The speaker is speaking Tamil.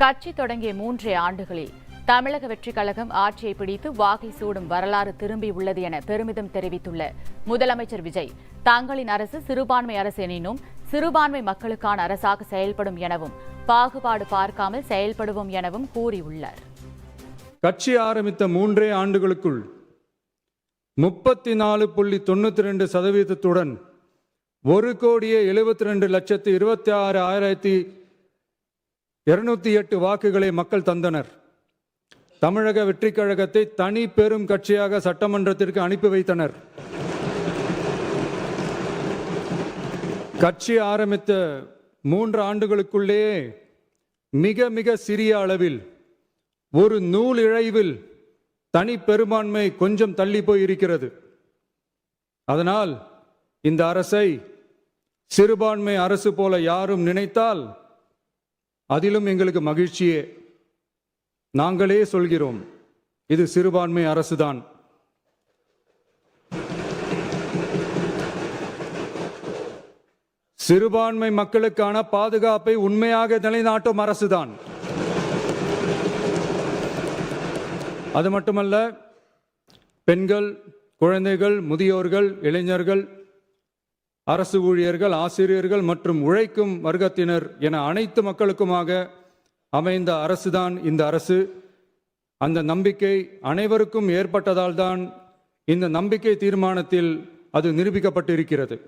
கட்சி தொடங்கிய 3 ஆண்டுகளில் தமிழக வெற்றிக் கழகம் ஆட்சியை பிடித்து வாகை சூடும் வரலாறு திரும்பியுள்ளது என பெருமிதம் தெரிவித்துள்ள முதலமைச்சர் விஜய், தங்களின் அரசு சிறுபான்மை அரசு எனினும் சிறுபான்மை மக்களுக்கான அரசாக செயல்படும் எனவும் பாகுபாடு பார்க்காமல் செயல்படுவோம் எனவும் கூறியுள்ளார். கட்சி ஆரம்பித்த 3 ஆண்டுகளுக்குள் 34.92% 1,72,26,208 வாக்குகளை மக்கள் தந்தனர். தமிழக வெற்றிக் கழகத்தை தனி பெரும் கட்சியாக சட்டமன்றத்திற்கு அனுப்பி வைத்தனர். கட்சி ஆரம்பித்த 3 ஆண்டுகளுக்குள்ளேயே மிக சிறிய அளவில் ஒரு நூல் இழைவில் தனி பெரும்பான்மை கொஞ்சம் தள்ளி போயிருக்கிறது. அதனால் இந்த அரசை சிறுபான்மை அரசு போல யாரும் நினைத்தால் அதிலும் எங்களுக்கு மகிழ்ச்சியே. நாங்களே சொல்கிறோம், இது சிறுபான்மை அரசுதான். சிறுபான்மை மக்களுக்கான பாதுகாப்பை உண்மையாக நிலைநாட்டும் அரசுதான். அது மட்டுமல்ல, பெண்கள், குழந்தைகள், முதியோர்கள், இளைஞர்கள், அரசு ஊழியர்கள், ஆசிரியர்கள் மற்றும் உழைக்கும் வர்க்கத்தினர் என அனைத்து மக்களுக்குமாக அமைந்த அரசுதான் இந்த அரசு. அந்த நம்பிக்கை அனைவருக்கும் ஏற்பட்டதால் தான் இந்த நம்பிக்கை தீர்மானத்தில் அது நிரூபிக்கப்பட்டிருக்கிறது.